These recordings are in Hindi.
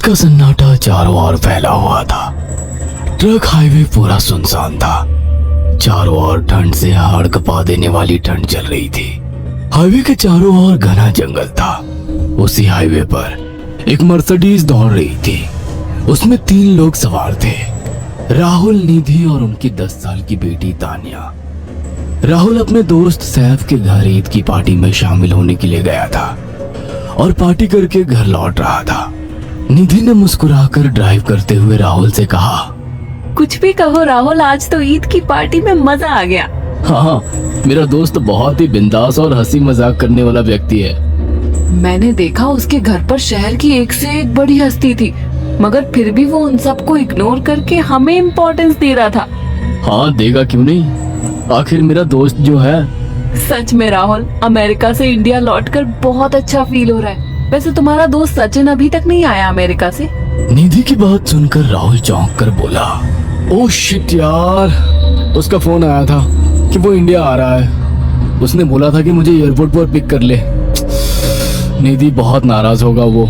रात का सन्नाटा चारों ओर फैला हुआ था। ट्रक हाईवे पूरा सुनसान था। चारों ओर ठंड से हाड़ कपा देने वाली ठंड चल रही थी। हाईवे के चारों ओर घना जंगल था। उसी हाईवे पर एक मर्सिडीज दौड़ रही थी। उसमें 3 लोग सवार थे, राहुल, निधि और उनकी 10 साल की बेटी तानिया। राहुल अपने दोस्त सैफ के घर ईद की पार्टी में शामिल होने के लिए गया था और पार्टी करके घर लौट रहा था। निधि ने मुस्कुराकर ड्राइव करते हुए राहुल से कहा, कुछ भी कहो राहुल, आज तो ईद की पार्टी में मजा आ गया। हाँ, मेरा दोस्त बहुत ही बिंदास और हंसी मजाक करने वाला व्यक्ति है। मैंने देखा उसके घर पर शहर की एक से एक बड़ी हस्ती थी, मगर फिर भी वो उन सबको इग्नोर करके हमें इम्पोर्टेंस दे रहा था। हाँ, देगा क्यों नहीं, आखिर मेरा दोस्त जो है। सच में राहुल, अमेरिका से इंडिया लौटकर बहुत अच्छा फील हो रहा है। वैसे तुम्हारा दोस्त सचिन अभी तक नहीं आया अमेरिका से? निधि की बात सुनकर राहुल चौंक कर बोला, ओह शिट यार, उसका फोन आया था कि वो इंडिया आ रहा है। उसने बोला था कि मुझे एयरपोर्ट पर पिक कर ले। निधि बहुत नाराज होगा वो।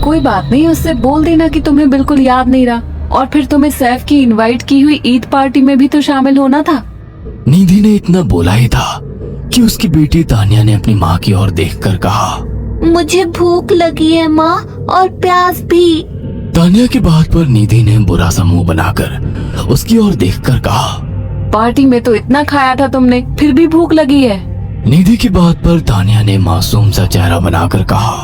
कोई बात नहीं, उससे बोल देना कि तुम्हें बिल्कुल याद नहीं रहा, और फिर तुम्हें सैफ की इनवाइट की हुई ईद पार्टी में भी तो शामिल होना था। निधि ने इतना बोला ही था कि उसकी बेटी तानिया ने अपनी माँ की ओर देखकर कहा, मुझे भूख लगी है माँ, और प्यास भी। तानिया की बात पर निधि ने बुरा सा मुंह बनाकर उसकी ओर देखकर कहा, पार्टी में तो इतना खाया था तुमने, फिर भी भूख लगी है। निधि की बात पर तानिया ने मासूम सा चेहरा बनाकर कहा,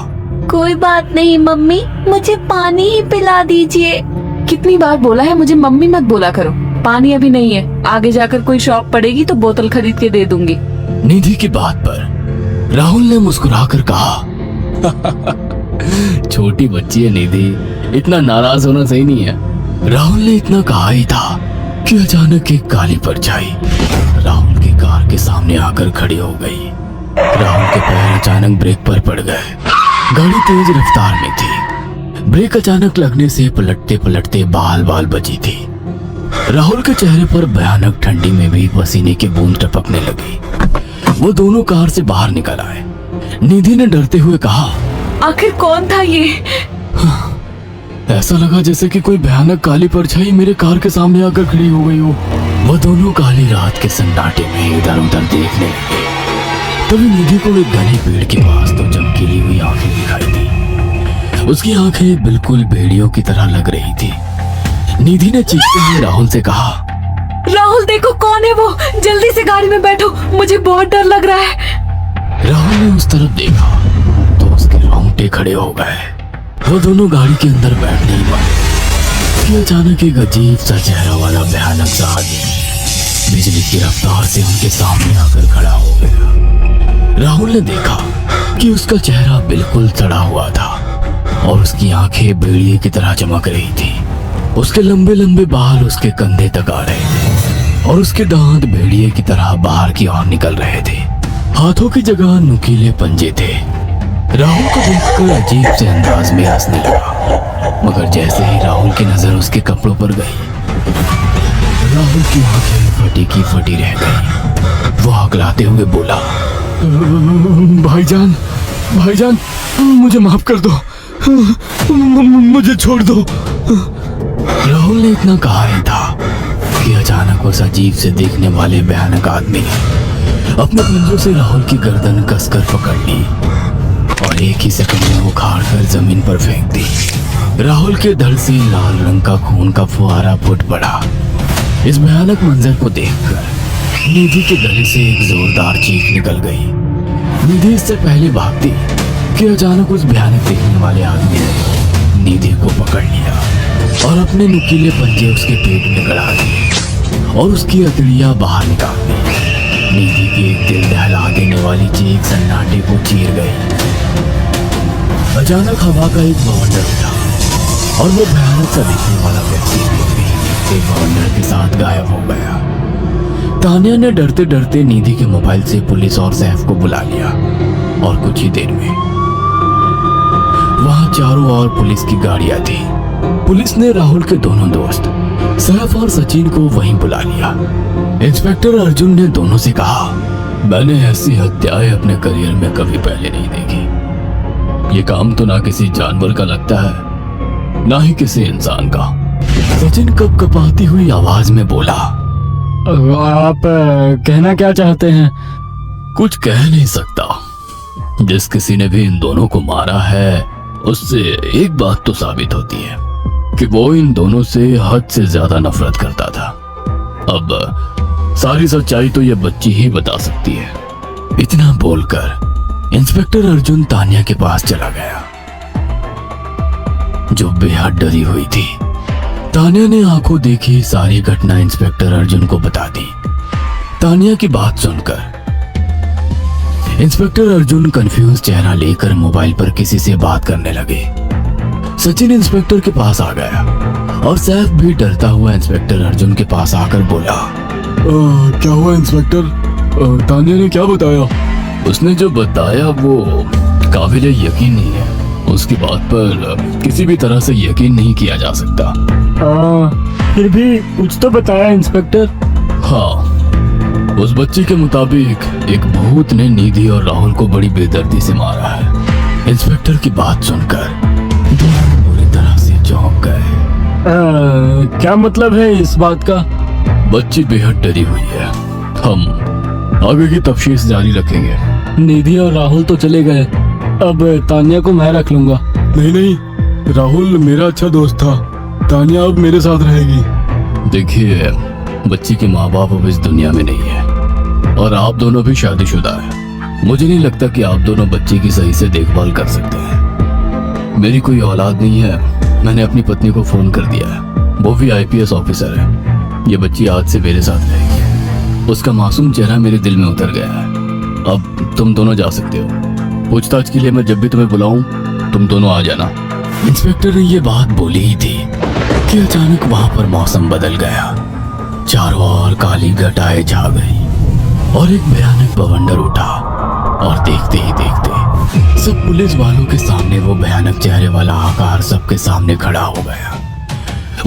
कोई बात नहीं मम्मी, मुझे पानी ही पिला दीजिए। कितनी बार बोला है मुझे मम्मी मत बोला करो। पानी अभी नहीं है, आगे जाकर कोई शॉप पड़ेगी तो बोतल खरीद के दे दूंगी। निधि की बात पर राहुल ने मुस्कुराकर कहा, छोटी बच्ची है निधि, इतना नाराज होना सही नहीं है। राहुल ने इतना कहा ही था कि अचानक एक काली परछाई राहुल की कार के सामने आकर खड़ी हो गई। राहुल के पैर अचानक ब्रेक पर पड़ गए। गाड़ी तेज रफ्तार में थी। ब्रेक अचानक लगने से पलटते पलटते बाल बाल बची थी। राहुल के चेहरे पर भयानक ठंडी में भी पसीने की बूंद टपकने लगी। वो दोनों कार से बाहर निकल आए। निधि ने डरते हुए कहा, आखिर कौन था ये? ऐसा लगा जैसे कि कोई भयानक काली परछाई मेरे कार के सामने आकर खड़ी हो गई हो। वो दोनों काली रात के सन्नाटे में इधर उधर देखने लगे। तभी निधि को एक घने पेड़ के पास तो चमकीली हुई आंखें दिखाई दी। उसकी आंखें बिल्कुल भेड़ियों की तरह लग रही थी। निधि ने चीखते हुए राहुल से कहा, राहुल देखो कौन है वो, जल्दी से गाड़ी में बैठो, मुझे बहुत डर लग रहा है। राहुल ने उस तरफ देखा तो उसके रोंगटे खड़े हो गए। वो दोनों गाड़ी के अंदर बैठ नहीं पाए कि अचानक एक अजीब सा चेहरा वाला भयानक सा आदमी बिजली की रफ्तार से उनके सामने आकर खड़ा हो गया। राहुल ने देखा कि उसका चेहरा बिल्कुल सड़ा हुआ था और उसकी आंखें भेड़िए की तरह चमक रही थी। उसके लंबे लंबे बाल उसके कंधे तक आ रहे थे और उसके दांत भेड़िए की तरह बाहर की ओर निकल रहे थे। हाथों की जगह नुकीले पंजे थे। राहुल को देखकर अजीब से अंदाज में हंसने लगा, मगर जैसे ही राहुल की नजर उसके कपड़ों पर गई, राहुल की आंखें फटी की फटी रह गई। वो हकलाते हुए बोला, भाईजान, भाईजान, मुझे माफ कर दो, मुझे छोड़ दो। राहुल ने इतना कहा ही था कि अचानक उस अजीब से देखने वाले भयानक आदमी ने अपने पंजों से राहुल की गर्दन कसकर पकड़ ली और एक ही सेकंड में उखाड़ कर जमीन पर फेंक दी। राहुल के धड़ से लाल रंग का खून का फुहारा फूट पड़ा। इस भयानक मंजर को देखकर निधि के गले से एक जोरदार चीख निकल गई। निधि इससे पहले भागती कि अचानक उस भयानक देखने वाले आदमी ने निधि को पकड़ लिया और अपने नुकीले पंजे उसके पेट में गड़ा दिए और उसकी अतड़ियां बाहर निकाल दी। निधि की एक दिल दहला देने वाली चीख सन्नाटे को चीर गई। अचानक हवा का एक बवंडर उठा और वो भयानक सा दिखने वाला व्यक्ति भी एक बवंडर के साथ गायब हो गया। तानिया ने डरते डरते निधि के मोबाइल से पुलिस और सैफ को बुला लिया और कुछ ही देर में वहां चारों ओर पुलिस की गाड़ियां थी। पुलिस ने राहुल के दोनों दोस्त सैफ और सचिन को वहीं बुला लिया। इंस्पेक्टर अर्जुन ने दोनों से कहा, मैंने ऐसी हत्याएं अपने करियर में कभी पहले नहीं देखी। ये काम तो ना किसी जानवर का लगता है ना ही किसी इंसान का। सचिन कपकपाती हुई आवाज में बोला, आप कहना क्या चाहते हैं? कुछ कह नहीं सकता। जिस किसी ने भी इन दोनों को मारा है उससे एक बात तो साबित होती है कि वो इन दोनों से हद से ज्यादा नफरत करता था। अब सारी सच्चाई तो ये बच्ची ही बता सकती है। इतना बोलकर इंस्पेक्टर अर्जुन तानिया के पास चला गया, जो बेहद डरी हुई थी। तानिया ने आंखों देखी सारी घटना इंस्पेक्टर अर्जुन को बता दी। तानिया की बात सुनकर इंस्पेक्टर अर्जुन कंफ्यूज चेहरा लेकर मोबाइल पर किसी से बात करने लगे। सचिन इंस्पेक्टर के पास आ गया और सैफ भी डरता हुआ इंस्पेक्टर अर्जुन के पास आकर बोला, क्या हुआ इंस्पेक्टर? तानिया ने क्या बताया? उसने जो बताया वो काबिल यकीन नहीं है। उसकी बात पर किसी भी तरह से यकीन नहीं किया जा सकता। फिर भी कुछ तो बताया इंस्पेक्टर। हाँ, उस बच्चे के मुताबिक एक भूत ने निधि और राहुल को बड़ी बेदर्दी से मारा है। इंस्पेक्टर की बात सुनकर दोनों बुरी तरह से चौंक गए। क्या मतलब है इस बात का? बच्ची बेहद डरी हुई है। हम आगे की तफ्तीश जारी रखेंगे। निधि और राहुल तो चले गए, अब तानिया को मैं रख लूंगा। नहीं, राहुल मेरा अच्छा दोस्त था। तानिया अब मेरे साथ रहेगी। देखिए, बच्ची के माँ बाप अब इस दुनिया में नहीं है और आप दोनों भी शादीशुदा हैं। मुझे नहीं लगता कि आप दोनों बच्ची की सही से देखभाल कर सकते हैं। मेरी कोई औलाद नहीं है। मैंने अपनी पत्नी को फोन कर दिया है, वो भी IPS ऑफिसर है। ये बच्ची आज से मेरे साथ रहेगी। उसका मासूम चेहरा मेरे दिल में उतर गया है। अब तुम दोनों जा सकते हो। पूछताछ के लिए मैं जब भी तुम्हें बुलाऊं तुम दोनों आ जाना। इंस्पेक्टर ने ये बात बोली ही थी कि अचानक वहां पर मौसम बदल गया। चारों ओर काली घटाएं छा गई और एक भयानक बवंडर उठा और देखते ही देखते सब पुलिस वालों के सामने वो भयानक चेहरे वाला आकार सबके सामने खड़ा हो गया।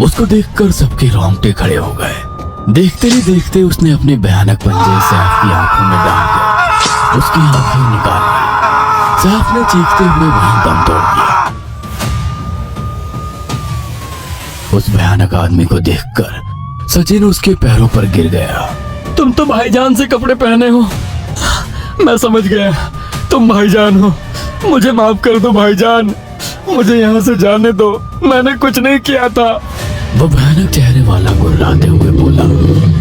उसको देखकर सबके रोंगटे खड़े हो गए। देखते ही देखते उसने अपने भयानक पंजे सैफ की आंखों में डाल कर उसकी आंखें निकाल ली। सैफ ने चीखते हुए वहीं दम तोड़ दिया। उस भयानक आदमी को देखकर सचिन उसके पैरों पर गिर गया। तुम तो भाईजान से कपड़े पहने हो। मैं समझ गया, तुम भाईजान हो। मुझे माफ कर दो भाईजान, मुझे यहाँ से जाने दो। मैंने कुछ नहीं किया था। वो भयानक चेहरे वाला गुर्राते हुए बोला,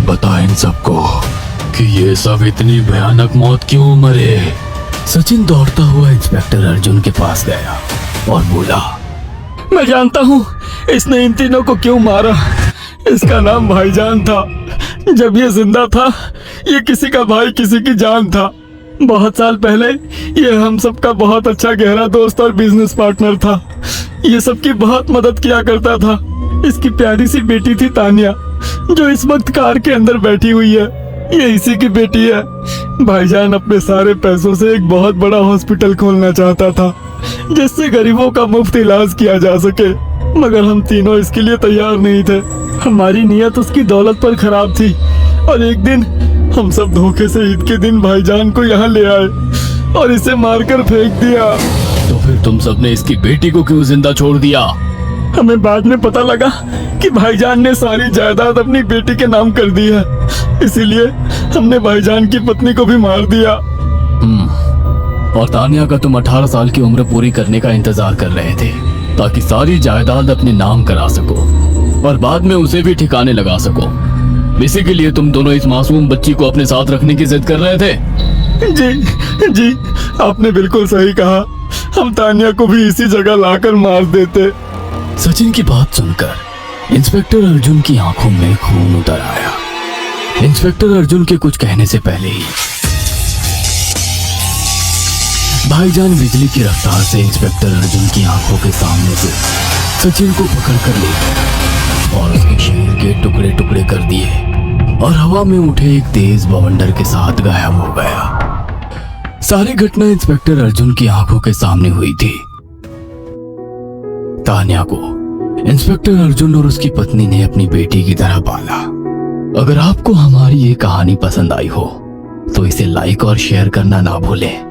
बता इन सबको कि ये सब इतनी भयानक मौत क्यों मरे। सचिन दौड़ता हुआ इंस्पेक्टर अर्जुन के पास गया और बोला, मैं जानता हूँ इसने इन तीनों को क्यों मारा। इसका नाम भाईजान था। जब ये जिंदा था ये किसी का भाई किसी की जान था। बहुत साल पहले ये हम सबका बहुत अच्छा गहरा दोस्त और बिजनेस पार्टनर था। ये सबकी बहुत मदद किया करता था। इसकी प्यारी सी बेटी थी तानिया, जो इस वक्त कार के अंदर बैठी हुई है। ये इसी की बेटी है। भाईजान अपने सारे पैसों से एक बहुत बड़ा हॉस्पिटल खोलना चाहता था, जिससे गरीबों का मुफ्त इलाज किया जा सके, मगर हम तीनों इसके लिए तैयार नहीं थे। हमारी नीयत उसकी दौलत पर खराब थी और एक दिन हम सब धोखे से ईद के दिन भाईजान को यहाँ ले आए और इसे मारकर फेंक दिया। तो फिर तुम सबने इसकी बेटी को क्यों जिंदा छोड़ दिया? हमें बाद में पता लगा कि भाईजान ने सारी जायदाद अपनी बेटी के नाम कर दी है, इसीलिए हमने भाईजान की पत्नी को भी मार दिया। और तानिया का तुम 18 साल की उम्र पूरी करने का इंतजार कर रहे थे ताकि सारी जायदाद अपने नाम करा सको और बाद में उसे भी ठिकाने लगा सको। इसी के लिए तुम दोनों इस मासूम बच्ची को अपने साथ रखने की जिद कर रहे थे। जी, आपने बिल्कुल सही कहा। हम तानिया को भी इसी जगह लाकर मार देते। सचिन की बात सुनकर इंस्पेक्टर अर्जुन की आंखों में खून उतर आया। इंस्पेक्टर अर्जुन के कुछ कहने से पहले ही भाईजान बिजली की रफ्तार से इंस्पेक्टर अर्जुन की आंखों के सामने से सचिन को पकड़कर ले गया और उसके शरीर के टुकड़े टुकड़े कर दिए और हवा में उठे एक तेज बवंडर के साथ गायब हो गया। सारी घटना इंस्पेक्टर अर्जुन की आंखों के सामने हुई थी। तानिया को इंस्पेक्टर अर्जुन और उसकी पत्नी ने अपनी बेटी की तरह पाला। अगर आपको हमारी ये कहानी पसंद आई हो तो इसे लाइक और शेयर करना ना भूलें।